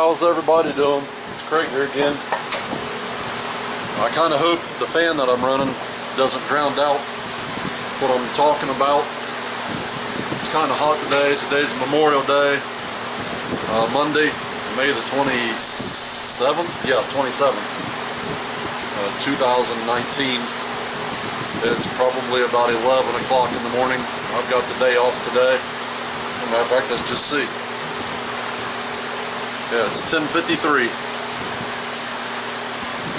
how's everybody doing? It's Craig here again. I kind of hope the fan that I'm running doesn't drown out what I'm talking about. It's kind of hot today. Today's Memorial Day, Monday, May the 27th? Yeah, 27th, 2019. It's probably about 11 o'clock in the morning. I've got the day off today. As a matter of fact, let's just see. Yeah, it's 10:53.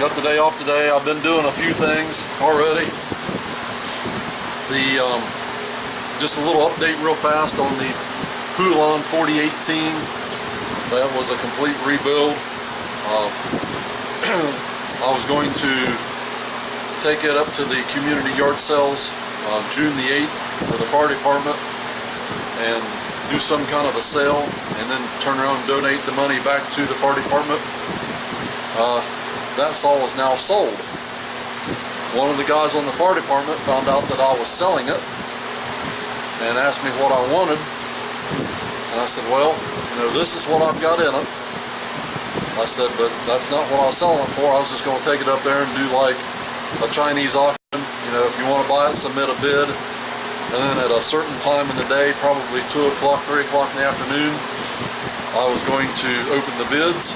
Got the day off today. I've been doing a few things already. Just a little update real fast on the Poulan 4018. That was a complete rebuild. I was going to take it up to the community yard sales on June the 8th for the fire department and do some kind of a sale and then turn around and donate the money back to the fire department. That saw is now sold. One of the guys on the fire department found out that I was selling it and asked me what I wanted, and I said, well, you know, this is what I've got in it. I said, but that's not what I was selling it for. I was just going to take it up there and do like a Chinese auction. You know, if you want to buy it, submit a bid, and then at a certain time in the day, probably 2 o'clock, 3 o'clock in the afternoon, I was going to open the bids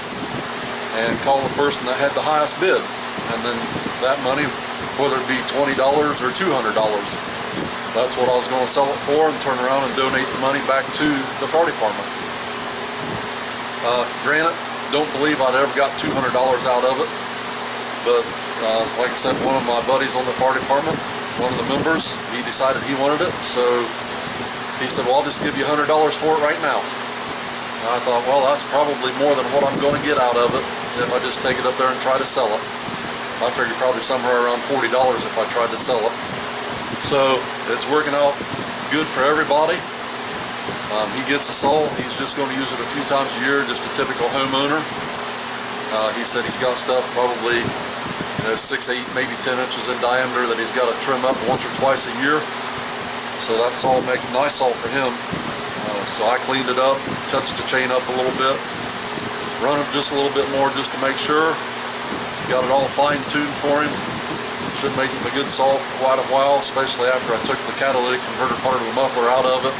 and call the person that had the highest bid, and then that money, whether it be $20 or $200, that's what I was going to sell it for, and turn around and donate the money back to the fire department. Granted, don't believe I'd ever got $200 out of it, but like I said, one of my buddies on the fire department, one of the members, he decided he wanted it, so he said, well, I'll just give you $100 for it right now. And I thought, well, that's probably more than what I'm going to get out of it if I just take it up there and try to sell it. I figured probably somewhere around $40 if I tried to sell it. So it's working out good for everybody. He gets a saw. He's just going to use it a few times a year, just a typical homeowner. He said he's got stuff probably 6, 8, maybe 10 inches in diameter that he's got to trim up once or twice a year. So that saw will make a nice saw for him. So I cleaned it up, touched the chain up a little bit, run it just a little bit more just to make sure. Got it all fine-tuned for him. Should make him a good saw for quite a while, especially after I took the catalytic converter part of the muffler out of it,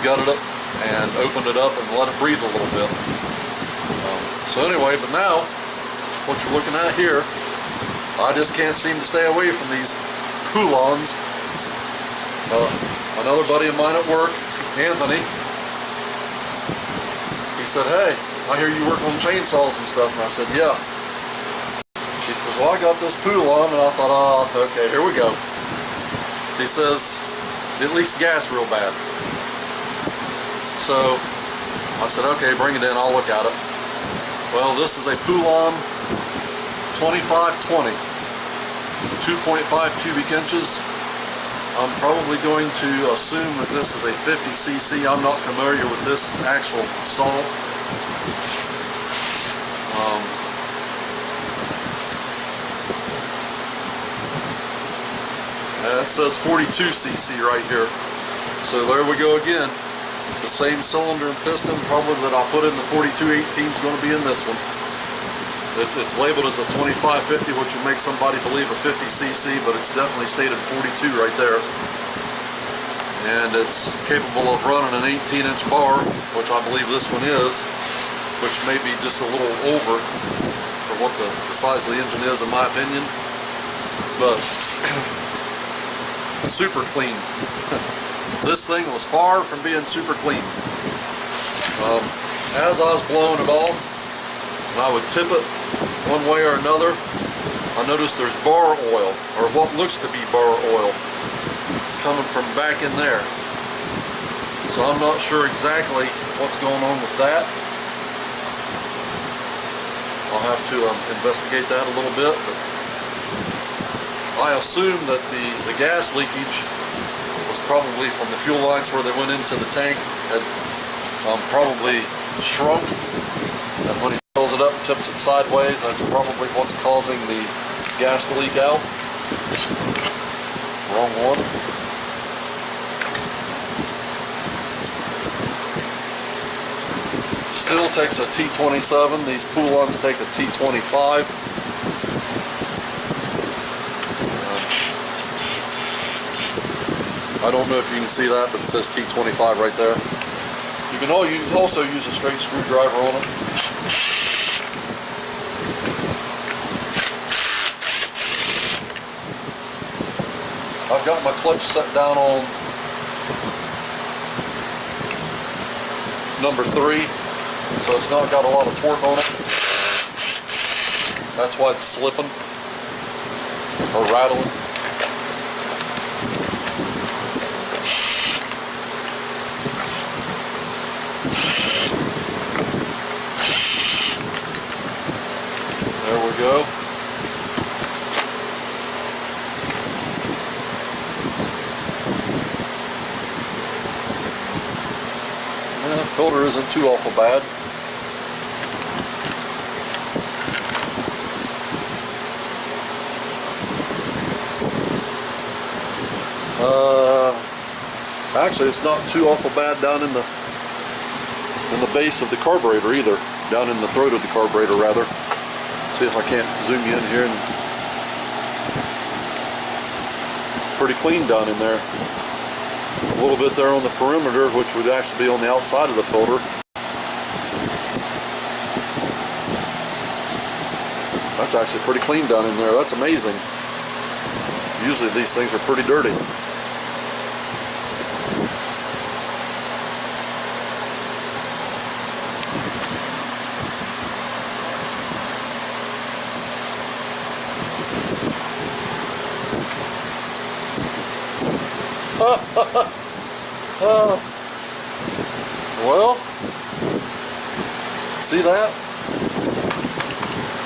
gutted it, and opened it up and let it breathe a little bit. So anyway, but now, what you're looking at here, I just can't seem to stay away from these Poulans. Another buddy of mine at work, Anthony, he said, hey, I hear you work on chainsaws and stuff, and I said, yeah. He says, well, I got this Poulan, and I thought, oh, okay, here we go. He says, it leaks gas real bad. So I said, okay, bring it in, I'll look at it. Well, this is a Poulan 2520, 2.5 cubic inches. I'm probably going to assume that this is a 50cc. I'm not familiar with this actual saw. It says 42cc right here. So there we go again. The same cylinder and piston probably that I put in the 4218 is going to be in this one. It's labeled as a 2550, which would make somebody believe a 50cc, but it's definitely stated 42 right there. And it's capable of running an 18-inch bar, which I believe this one is, which may be just a little over for what the size of the engine is, in my opinion. But super clean. This thing was far from being super clean. As I was blowing it off, and I would tip it one way or another, I noticed there's bar oil, or what looks to be bar oil, coming from back in there. So I'm not sure exactly what's going on with that. I'll have to investigate that a little bit, but I assume that the gas leakage was probably from the fuel lines where they went into the tank, had probably shrunk, and when he fills it up and tips it sideways, that's probably what's causing the gas to leak out. Wrong one. still takes a T27. These Poulans take a T25. I don't know if you can see that, but it says T25 right there. You can also use a straight screwdriver on it. I've got my clutch set down on number 3, so it's not got a lot of torque on it. That's why it's slipping or rattling. There we go. Filter isn't too awful bad. Actually, it's not too awful bad down in the base of the carburetor either. Down in the throat of the carburetor, rather. See if I can't zoom you in here. And pretty clean down in there. A little bit there on the perimeter, which would actually be on the outside of the filter. That's actually pretty clean down in there. That's amazing. Usually these things are pretty dirty. Well, see that?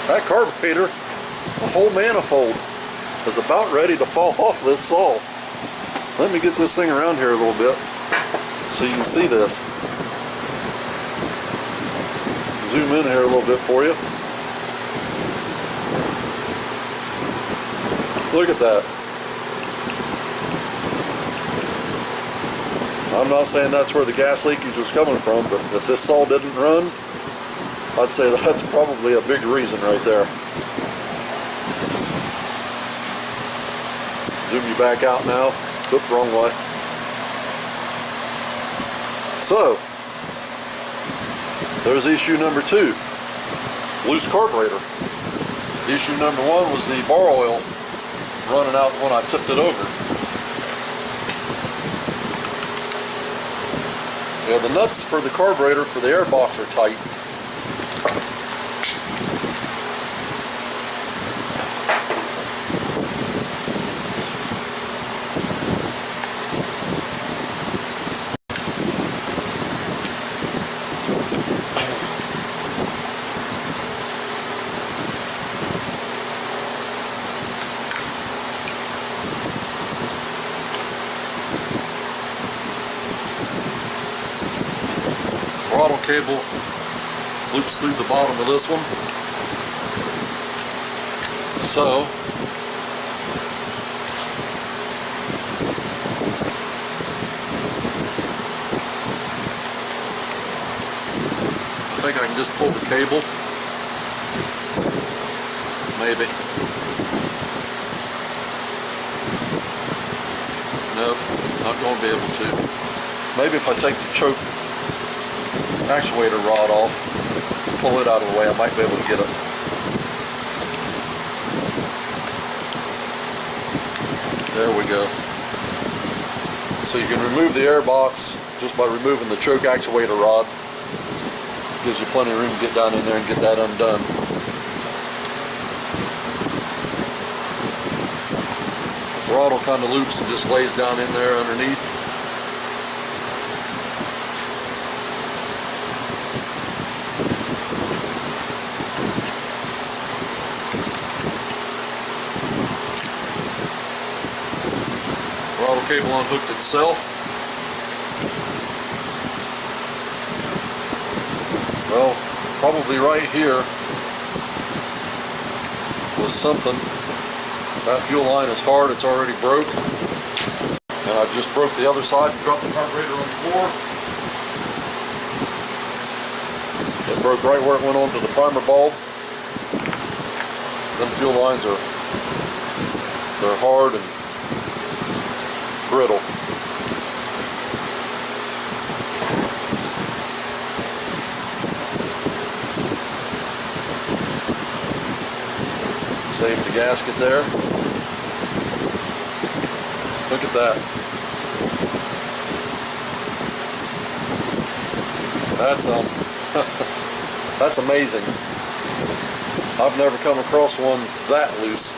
That carburetor, the whole manifold, is about ready to fall off this saw. Let me get this thing around here a little bit so you can see this. Zoom in here a little bit for you. Look at that. I'm not saying that's where the gas leakage was coming from, but if this saw didn't run, I'd say that's probably a big reason right there. Zoom you back out now. Oop, wrong way. So, there's issue number 2. Loose carburetor. Issue number 1 was the bar oil running out when I tipped it over. Yeah, the nuts for the carburetor for the air box are tight. Throttle cable loops through the bottom of this one. So I think I can just pull the cable. Maybe. Nope, not going to be able to. Maybe if I take the choke actuator rod off, pull it out of the way, I might be able to get it. There we go. So you can remove the air box just by removing the choke actuator rod. Gives you plenty of room to get down in there and get that undone. The throttle kind of loops and just lays down in there underneath. Throttle cable unhooked itself. Well, probably right here was something. That fuel line is hard, it's already broke. And I just broke the other side and dropped the carburetor on the floor. broke right where it went onto the primer bulb. Them fuel lines they're hard and brittle. Save the gasket there. Look at that. That's that's amazing. I've never come across one that loose.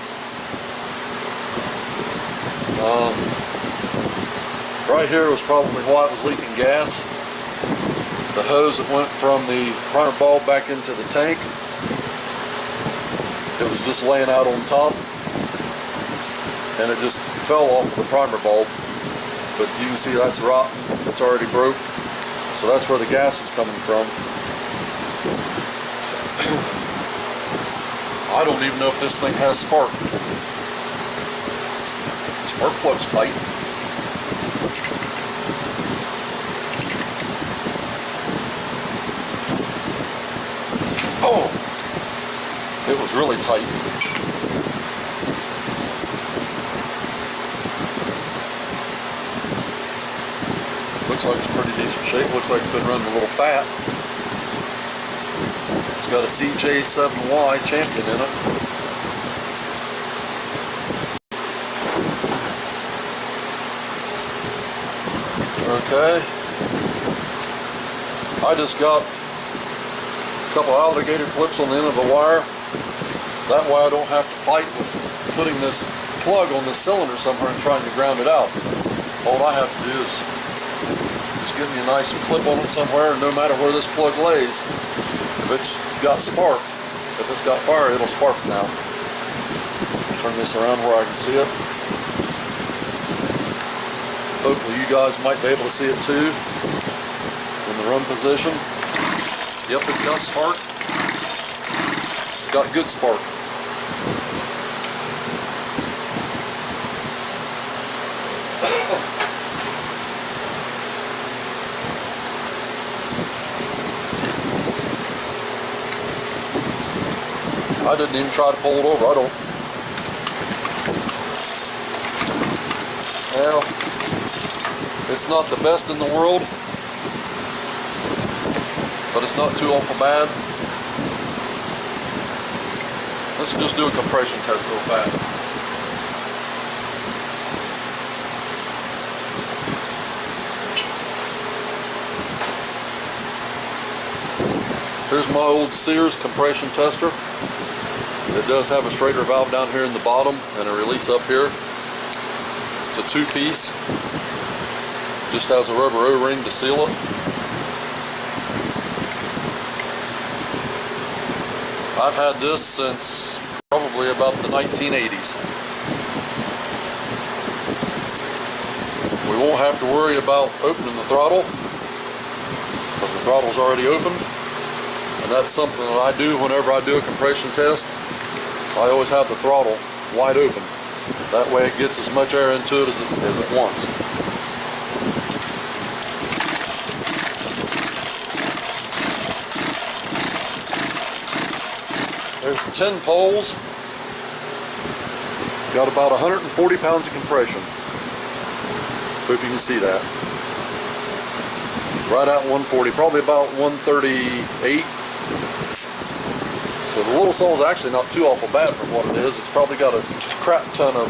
Right here was probably why it was leaking gas. The hose that went from the primer bulb back into the tank, it was just laying out on top, and it just fell off the primer bulb. But you can see that's rotten, it's already broke. So that's where the gas is coming from. I don't even know if this thing has spark. Spark plug's tight. Oh! It was really tight. Looks like it's pretty decent shape. Looks like it's been running a little fat. It's got a CJ7Y Champion in it. Okay. I just got a couple alligator clips on the end of the wire. That way I don't have to fight with putting this plug on this cylinder somewhere and trying to ground it out. All I have to do is just give me a nice clip on it somewhere, and no matter where this plug lays, if it's got spark, if it's got fire, it'll spark now. Turn this around where I can see it. Hopefully you guys might be able to see it too in the run position. Yep, it's got spark. It's got good spark. I didn't even try to pull it over. I don't. Well, it's not the best in the world, but it's not too awful bad. Let's just do a compression test real fast. Here's my old Sears compression tester. It does have a Schrader valve down here in the bottom and a release up here. It's a two-piece. Just has a rubber O-ring to seal it. I've had this since probably about the 1980s. We won't have to worry about opening the throttle because the throttle's already open. And that's something that I do whenever I do a compression test. I always have the throttle wide open. That way it gets as much air into it as it wants. There's 10 poles. Got about 140 pounds of compression. Hope you can see that. Right at 140, probably about 138. So the little saw is actually not too awful bad for what it is. It's probably got a crap ton of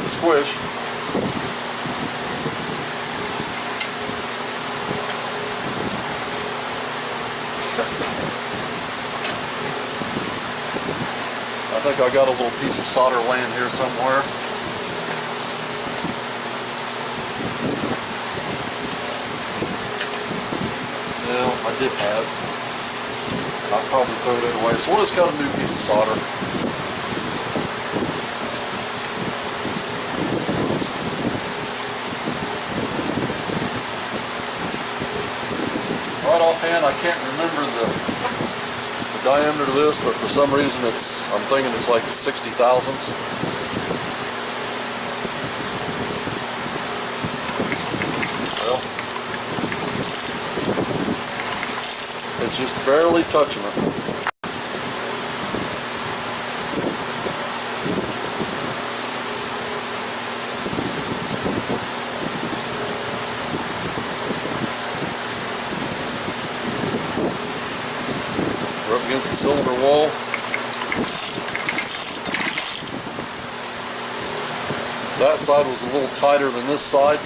squish. I think I got a little piece of solder laying here somewhere. Well, I did have. I'll probably throw it away. So we'll just got a new piece of solder. Right offhand, I can't remember the diameter of this, but for some reason I'm thinking it's like 60 thousandths. Well, It's just barely touching it. We're up against the cylinder wall. That side was a little tighter than this side.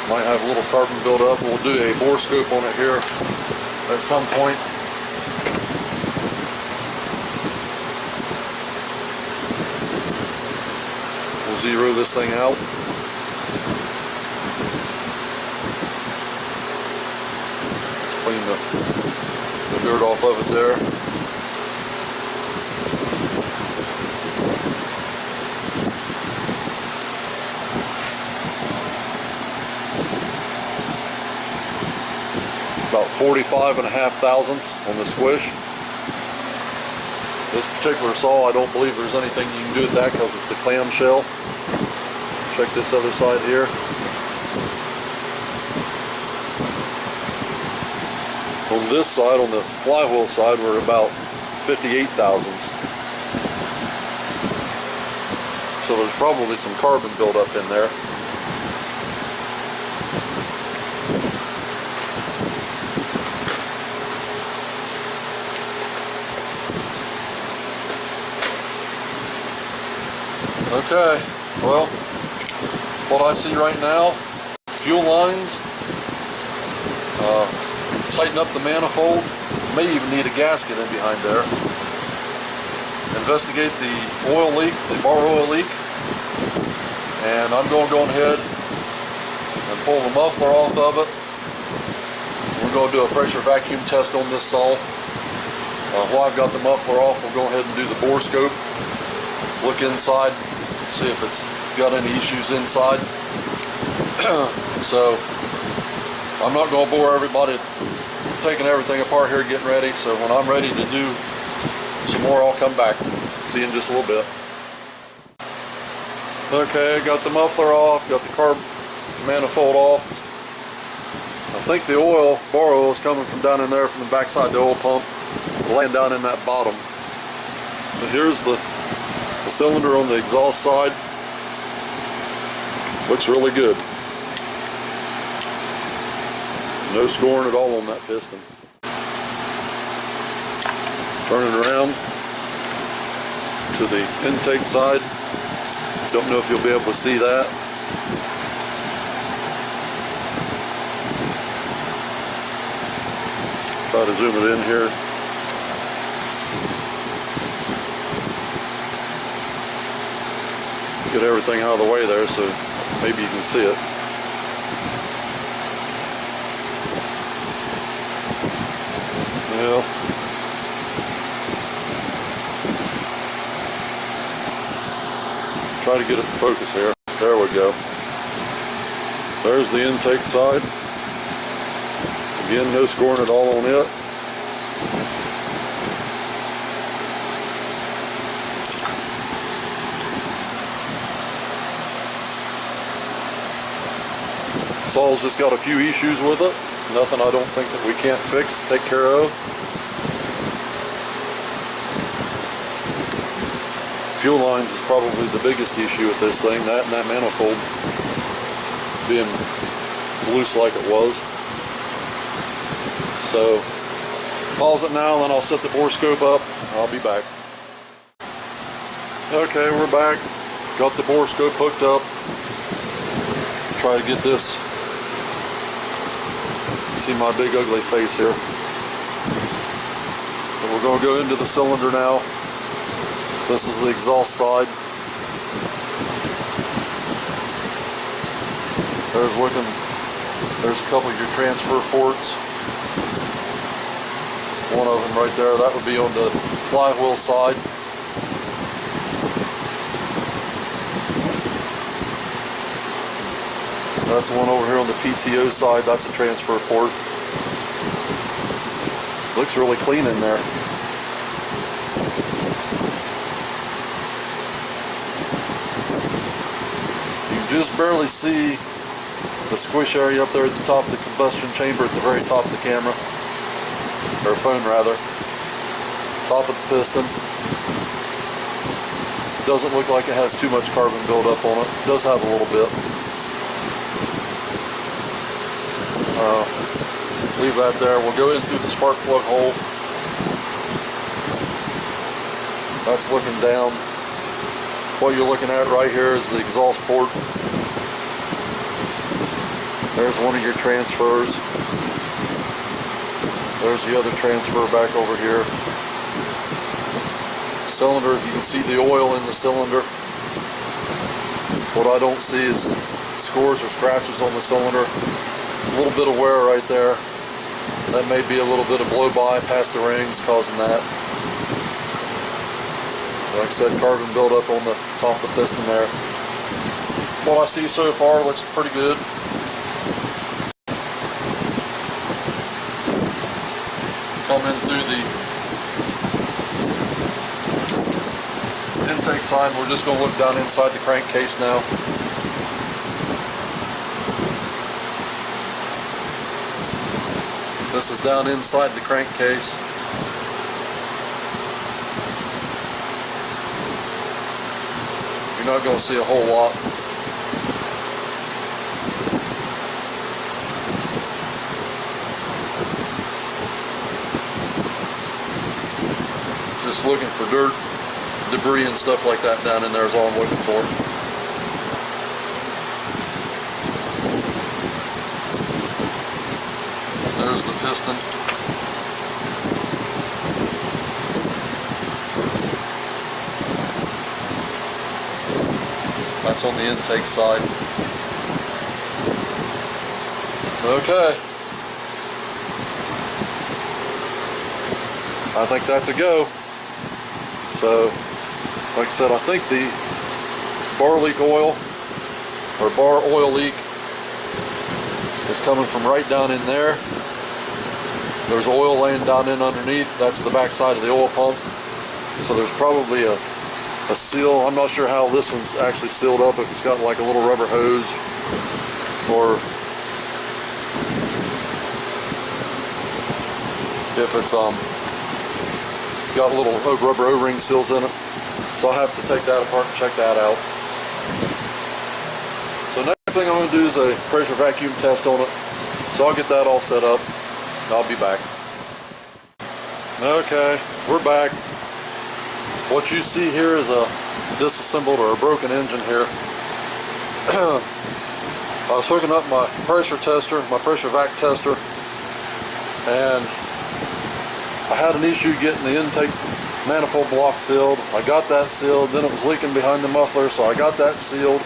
Might have a little carbon buildup. We'll do a Borescope on it here at some point. We'll zero this thing out. Let's clean the dirt off of it there. About 45.5 thousandths on the squish. This particular saw, I don't believe there's anything you can do with that because it's the clamshell. Check this other side here. On this side, on the flywheel side, we're about 58 thousandths. So there's probably some carbon buildup in there. Okay, well, what I see right now, fuel lines, tighten up the manifold, may even need a gasket in behind there. Investigate the oil leak, the bar oil leak, and I'm going to go ahead and pull the muffler off of it. We're going to do a pressure vacuum test on this saw. While I've got the muffler off, we'll go ahead and do the Borescope. Look inside, see if it's got any issues inside. So I'm not going to bore everybody taking everything apart here, getting ready. So when I'm ready to do some more, I'll come back. See you in just a little bit. Okay, got the muffler off, got the carb manifold off. I think the oil, bar oil, is coming from down in there from the backside of the oil pump, laying down in that bottom. But here's the cylinder on the exhaust side. Looks really good. No scoring at all on that piston. Turn it around to the intake side. Don't know if you'll be able to see that. Try to zoom it in here. Get everything out of the way there so maybe you can see it. Yeah. Try to get it to focus here. There we go. There's the intake side. Again, no scoring at all on it. Saw's just got a few issues with it. Nothing I don't think that we can't fix, take care of. Fuel lines is probably the biggest issue with this thing, that and that manifold being loose like it was. So, pause it now, then I'll set the Borescope up, and I'll be back. Okay, we're back. Got the Borescope hooked up. Try to get this. See my big ugly face here. But we're going to go into the cylinder now. This is the exhaust side. There's a couple of your transfer ports. One of them right there, that would be on the flywheel side. That's one over here on the PTO side, that's a transfer port. Looks really clean in there. You just barely see the squish area up there at the top of the combustion chamber at the very top of the camera, or phone rather. Top of the piston. Doesn't look like it has too much carbon buildup on it. It does have a little bit. Leave that there. We'll go in through the spark plug hole. That's looking down. What you're looking at right here is the exhaust port. There's one of your transfers. There's the other transfer back over here. Cylinder, you can see the oil in the cylinder. What I don't see is scores or scratches on the cylinder. A little bit of wear right there. That may be a little bit of blow by past the rings causing that. Like I said, carbon buildup on the top of the piston there. What I see so far looks pretty good. Come in through the intake side. We're just going to look down inside the crankcase now. This is down inside the crankcase. You're not going to see a whole lot. Just looking for dirt, debris and stuff like that down in there is all I'm looking for. There's the piston. That's on the intake side. So, okay. I think that's a go. So, like I said, I think the bar leak oil, or bar oil leak, is coming from right down in there. There's oil laying down in underneath. That's the back side of the oil pump. So there's probably a seal. I'm not sure how this one's actually sealed up, if it's got like a little rubber hose or if it's got little rubber O-ring seals in it. So I'll have to take that apart and check that out. So next thing I'm going to do is a pressure vacuum test on it. So I'll get that all set up. I'll be back. Okay, we're back. What you see here is a disassembled or a broken engine here. I was hooking up my pressure tester, my pressure vac tester, and I had an issue getting the intake manifold block sealed. I got that sealed, then it was leaking behind the muffler, so I got that sealed.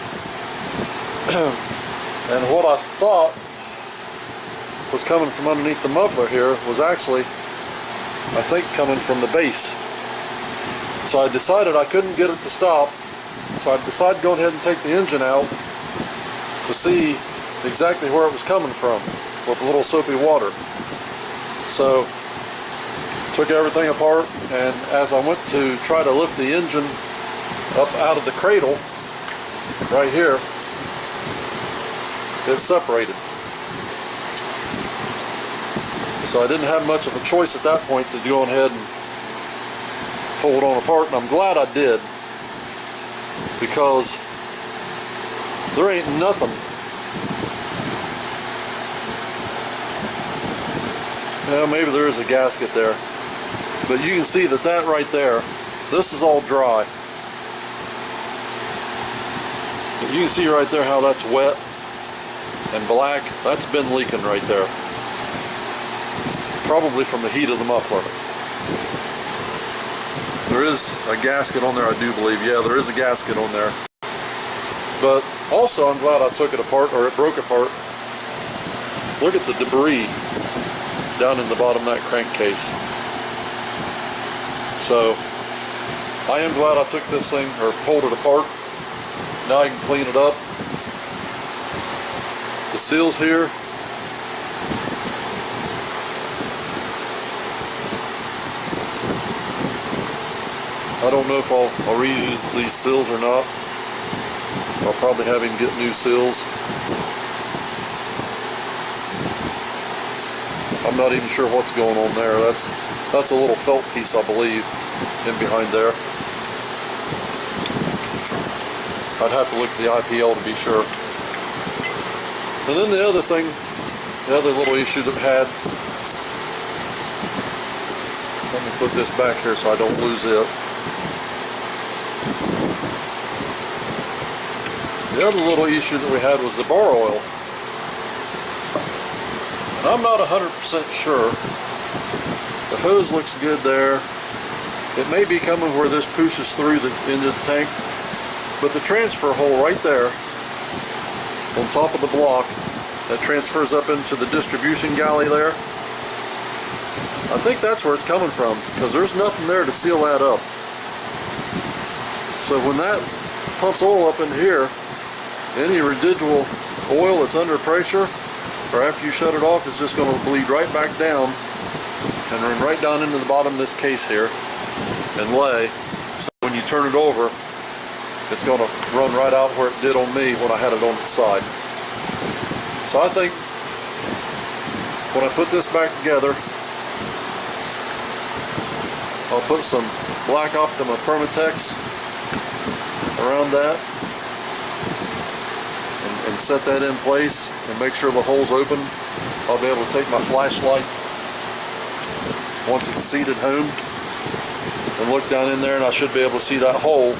And what I thought was coming from underneath the muffler here was actually, I think, coming from the base. So I decided I couldn't get it to stop, so I decided to go ahead and take the engine out to see exactly where it was coming from with a little soapy water. So took everything apart, and as I went to try to lift the engine up out of the cradle right here, it separated. So I didn't have much of a choice at that point to go ahead and pull it on apart, and I'm glad I did, because there ain't nothing. Yeah, maybe there is a gasket there, but you can see that right there, this is all dry. But you can see right there how that's wet and black. That's been leaking right there. Probably from the heat of the muffler. There is a gasket on there, I do believe. Yeah, there is a gasket on there. But also, I'm glad I took it apart, or it broke apart. Look at the debris down in the bottom of that crankcase. So, I am glad I took this thing, or pulled it apart. Now I can clean it up. The seals here, I don't know if I'll reuse these seals or not. I'll probably have him get new seals. I'm not even sure what's going on there. That's a little felt piece, I believe, in behind there. I'd have to look at the IPL to be sure. And then the other thing, the other little issue that we had, let me put this back here so I don't lose it. The other little issue that we had was the bar oil. And I'm not 100% sure. The hose looks good there. It may be coming where this pushes through into the tank, but the transfer hole right there on top of the block that transfers up into the distribution galley there, I think that's where it's coming from, because there's nothing there to seal that up. So when that pumps oil up in here, any residual oil that's under pressure, or after you shut it off, is just going to bleed right back down and run right down into the bottom of this case here and lay. So when you turn it over, it's going to run right out where it did on me when I had it on its side. So I think when I put this back together, I'll put some Black Optima Permatex around that and set that in place and make sure the hole's open. I'll be able to take my flashlight once it's seated home and look down in there, and I should be able to see that hole.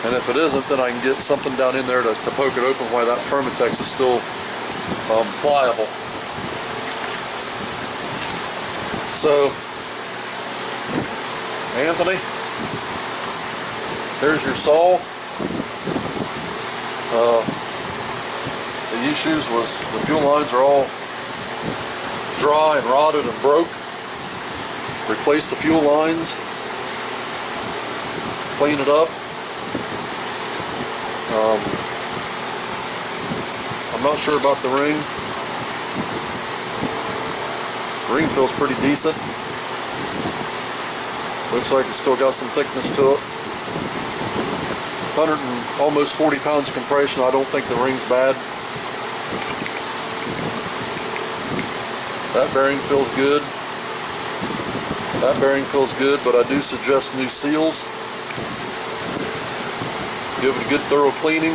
And if it isn't, then I can get something down in there to poke it open while that Permatex is still pliable. So, Anthony, there's your saw. The issues was the fuel lines are all dry and rotted and broke. Replace the fuel lines, clean it up. I'm not sure about the ring. The ring feels pretty decent. Looks like it's still got some thickness to it. 100 and almost 40 pounds of compression. I don't think the ring's bad. That bearing feels good. That bearing feels good, but I do suggest new seals. Give it a good thorough cleaning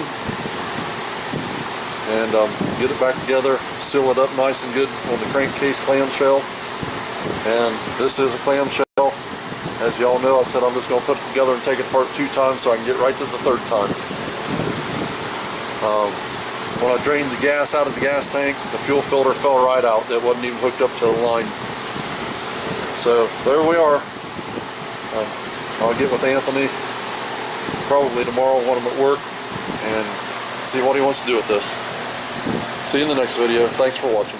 and get it back together, seal it up nice and good on the crankcase clamshell. And this is a clamshell. As y'all know, I said I'm just going to put it together and take it apart 2 times so I can get right to the 3rd time. When I drained the gas out of the gas tank, the fuel filter fell right out. It wasn't even hooked up to the line. So there we are. I'll get with Anthony probably tomorrow when I'm at work and see what he wants to do with this. See you in the next video. Thanks for watching.